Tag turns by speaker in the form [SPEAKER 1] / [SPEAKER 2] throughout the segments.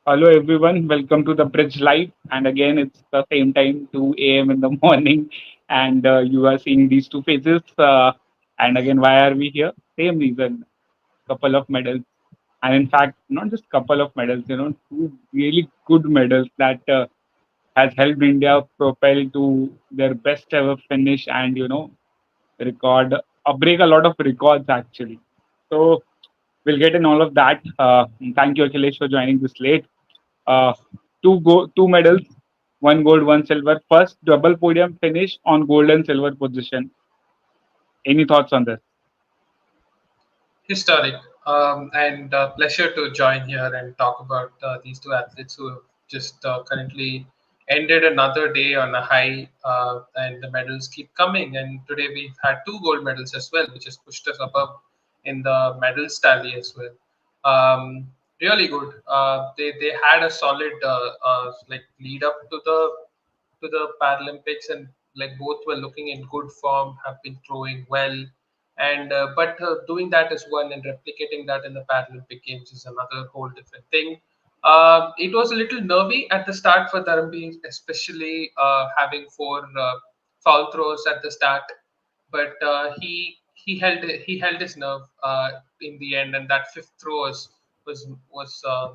[SPEAKER 1] Hello everyone, welcome to the Bridge Live. And again, it's the same time, 2 a.m. in the morning, and you are seeing these two faces. And again, why are we here? Same reason, couple of medals, and in fact, not just couple of medals. Two really good medals that has helped India propel to their best ever finish, and record break a lot of records actually. So we'll get in all of that. Thank you, Akhilesh, for joining this late. Uh, two medals, one gold, one silver. First double podium finish on gold and silver position. Any thoughts on this?
[SPEAKER 2] Historic, and pleasure to join here and talk about these two athletes who have just currently ended another day on a high, and the medals keep coming. And today we've had two gold medals as well, which has pushed us above in the medals tally as well. Really good. They had a solid like lead up to the Paralympics, and like both were looking in good form, have been throwing well, and but doing that is one, and replicating that in the Paralympic Games is another whole different thing. It was a little nervy at the start for Dharambir, especially having four foul throws at the start, but he held his nerve in the end, and that fifth throw was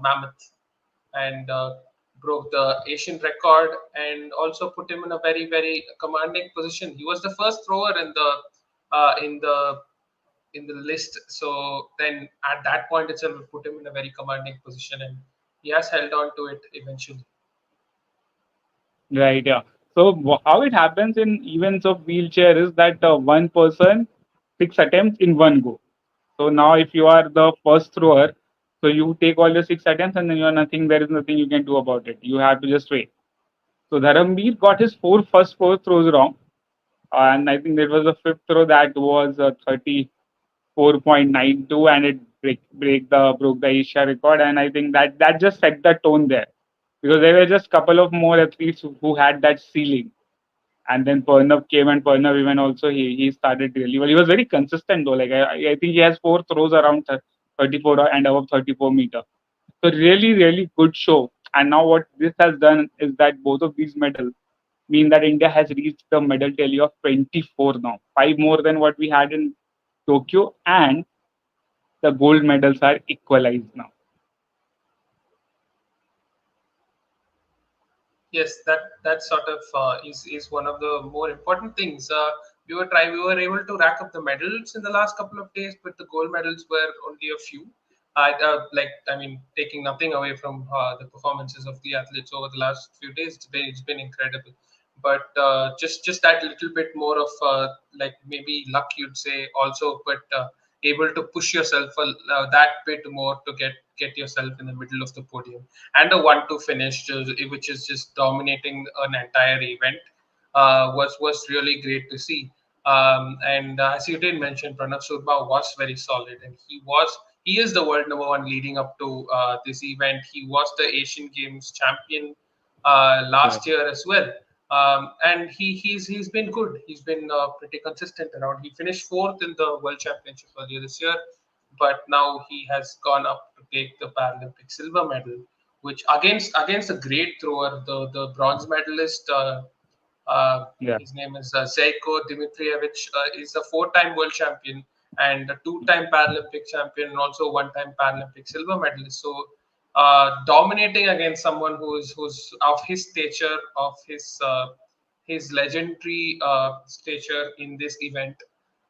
[SPEAKER 2] mammoth, and broke the Asian record, and also put him in a very commanding position. He was the first thrower in the uh, in the in the list. So then at that point itself, it put him in a very commanding position, and he has held on to it eventually.
[SPEAKER 1] Right. Yeah. So how it happens in events of wheelchair is that one person 6 attempts in one go. So now if you are the first thrower, so you take all the 6 attempts and then you are nothing. There is nothing you can do about it. You have to just wait. So Dharamveer got his first four throws wrong, and I think there was a fifth throw that was 34.92, and it broke the Asia record, and I think that just set the tone there, because there were just couple of more athletes who had that ceiling, and then Pranav came, and Pranav even also he started really well. He was very consistent though. Like I think he has four throws around 34 and above 34 meter. So really good show. And now what this has done is that both of these medals mean that India has reached the medal tally of 24 now, five more than what we had in Tokyo, and the gold medals are equalized now.
[SPEAKER 2] Yes, that sort of is one of the more important things. We were able to rack up the medals in the last couple of days, but the gold medals were only a few. I mean, taking nothing away from the performances of the athletes over the last few days, it's been incredible. But just that little bit more of like maybe luck, you'd say also, but able to push yourself that bit more to get yourself in the middle of the podium, and a 1-2 finish, which is just dominating an entire event, was really great to see. And as you did mention, Pranav Soorma was very solid, and he is the world number one leading up to this event. He was the Asian Games champion
[SPEAKER 1] Right.
[SPEAKER 2] last year as well. And he's been good. He's been pretty consistent around. He finished fourth in the World Championship earlier this year, but now he has gone up to take the Paralympic silver medal, which against a great thrower, the bronze medalist.
[SPEAKER 1] Yeah.
[SPEAKER 2] His name is Zeiko Dimitrievich. Is a four-time world champion and a two-time Paralympic champion, and also one-time Paralympic silver medalist. So dominating against someone who's of his stature, of his legendary stature in this event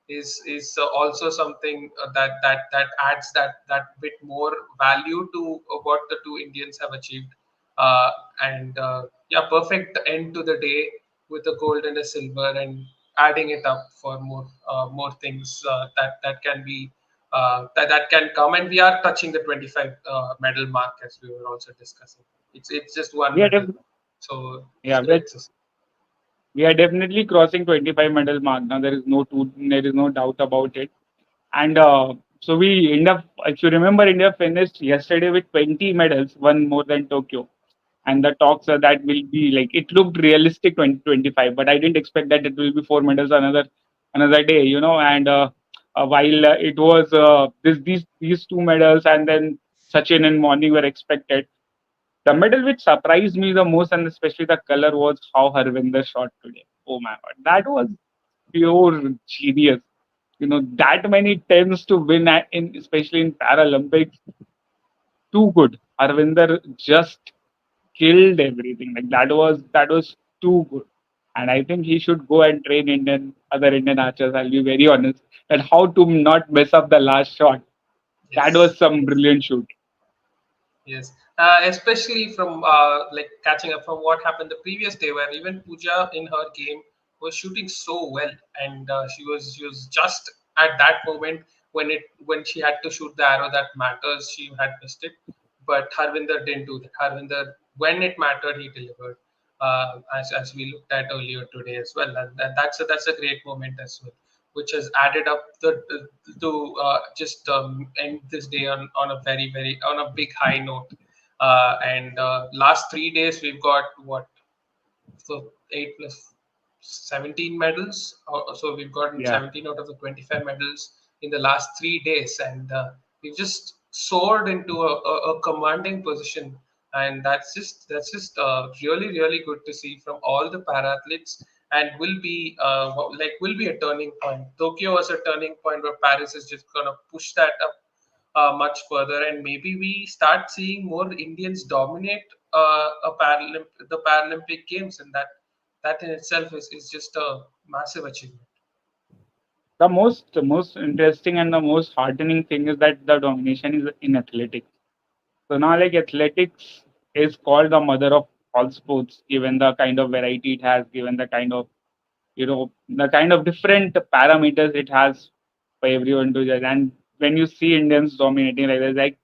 [SPEAKER 2] is also something that adds that bit more value to what the two Indians have achieved. And Yeah, perfect end to the day with a gold and a silver, and adding it up for more things that can be that can come. And we are touching the 25 medal mark, as we were also discussing. It's just one
[SPEAKER 1] We are
[SPEAKER 2] medal,
[SPEAKER 1] def-
[SPEAKER 2] so it's
[SPEAKER 1] yeah,
[SPEAKER 2] great to see.
[SPEAKER 1] we are definitely crossing 25 medal mark now. There is no doubt about it. And so we end up, if you remember, India finished yesterday with 20 medals, one more than Tokyo. And the talks are that will be like, it looked realistic 2025, but I didn't expect that it will be four medals another day, And while it was these two medals, and then Sachin and Moni were expected, The medal which surprised me the most, and especially the color, was how Harvinder shot today. Oh my god, that was pure genius. That many tens to win in, especially in Paralympics, too good. Harvinder just killed everything. Like that was too good. And I think he should go and train other Indian archers. I'll be very honest. And how to not mess up the last shot. That
[SPEAKER 2] Yes.
[SPEAKER 1] was some brilliant shoot.
[SPEAKER 2] Yes, especially from like catching up from what happened the previous day, where even Pooja in her game was shooting so well, and she was just at that moment when she had to shoot the arrow that matters, she had missed it. But Harvinder didn't do that. Harvinder, when it mattered, he delivered. As we looked at earlier today as well, and that's a great moment as well, which has added up to just end this day on a very on a big high note. And last 3 days we've got what, so 8 plus 17 medals. So we've gotten
[SPEAKER 1] Yeah.
[SPEAKER 2] 17 out of the 25 medals in the last 3 days, and we've just soared into a commanding position. And that's just really good to see from all the para athletes, and will be a turning point. Tokyo was a turning point, where Paris is just gonna push that up much further, and maybe we start seeing more Indians dominate the Paralympic Games, and that in itself is just a massive achievement.
[SPEAKER 1] The most interesting and the most heartening thing is that the domination is in athletics. So now, like, athletics is called the mother of all sports, given the kind of variety it has, given the kind of different parameters it has for everyone to judge. And when you see Indians dominating like this, like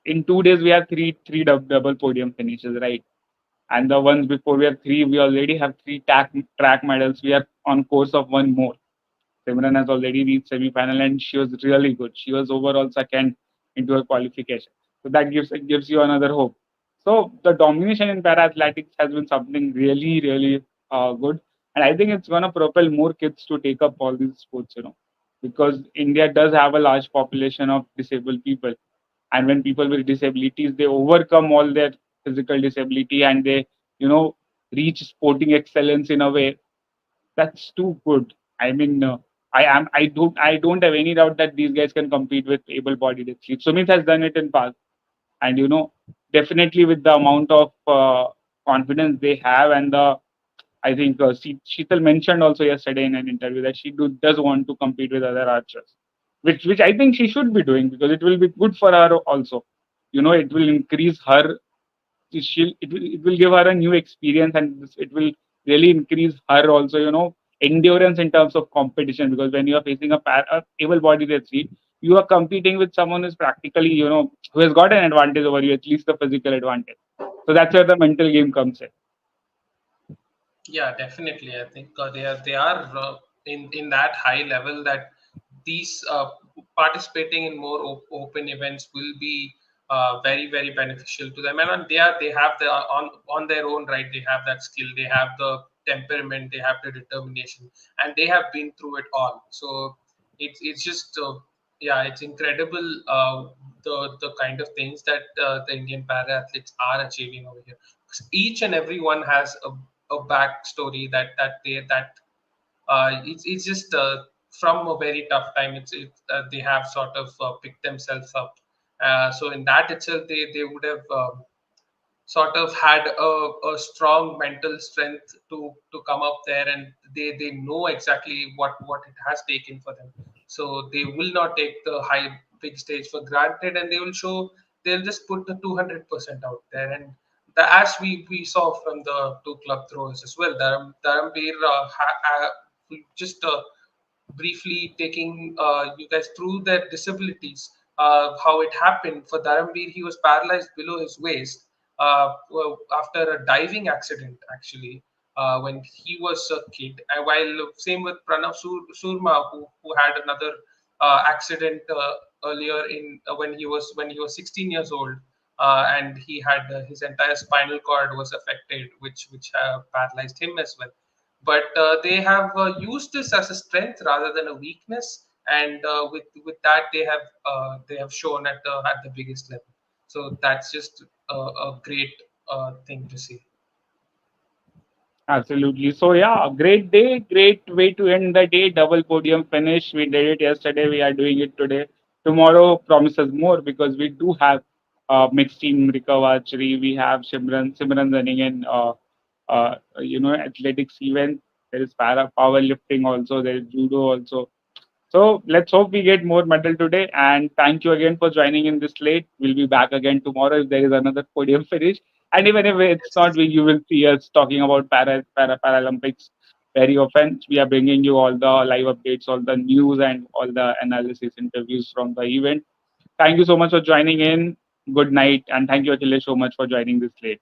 [SPEAKER 1] in 2 days we have three double podium finishes, right? And the ones before we have three, we already have three track medals. We are on course of one more. Simran has already reached semi-final and she was really good. She was overall second into her qualification. So that gives you another hope. So the domination in para athletics has been something really, really good. And I think it's gonna propel more kids to take up all these sports, because India does have a large population of disabled people. And when people with disabilities, they overcome all their physical disability and they, you know, reach sporting excellence in a way that's too good. I mean, I don't have any doubt that these guys can compete with able-bodied athletes. Sumit has done it in past, and definitely with the amount of confidence they have, and I think Sheetal mentioned also yesterday in an interview that she does want to compete with other archers, which I think she should be doing because it will be good for her also. It will increase her it will give her a new experience, and it will really increase her also endurance in terms of competition, because when you are facing a able-bodied athlete, you are competing with someone who's practically who has got an advantage over you, at least the physical advantage. So that's where the mental game comes in.
[SPEAKER 2] Yeah, definitely. I think they are in that high level that these participating in more open events will be very beneficial to them. And they have the on their own right. They have that skill. They have the temperament. They have the determination, and they have been through it all. So it's just yeah, it's incredible the kind of things that the Indian para athletes are achieving over here. Each and every one has a backstory that it's just from a very tough time. They have sort of picked themselves up. So in that itself, they would have sort of had a strong mental strength to come up there, and they know exactly what it has taken for them. So they will not take the high big stage for granted, and they'll just put the 200% out there. And as we saw from the two club throwers as well, Dharambir just briefly taking you guys through their disabilities, how it happened for Dharambir. He was paralyzed below his waist well, after a diving accident, actually, when he was a kid. And while same with Pranav Soorma, who had another accident earlier in when he was 16 years old, and he had his entire spinal cord was affected, which paralyzed him as well. But they have used this as a strength rather than a weakness, and with that they have shown at the biggest level. So that's just a great thing to see.
[SPEAKER 1] Absolutely. So yeah, great day, great way to end the day. Double podium finish. We did it yesterday. We are doing it today. Tomorrow promises more because we do have mixed team recurve archery. We have Simran running in athletics event. There is powerlifting also. There is judo also. So let's hope we get more medal today. And thank you again for joining in this late. We'll be back again tomorrow if there is another podium finish. And even if it's not,
[SPEAKER 2] Yes.
[SPEAKER 1] you will see us talking about Paralympics very often. We are bringing you all the live updates, all the news, and all the analysis interviews from the event. Thank you so much for joining in. Good night. And thank you, Achilles, so much for joining this late.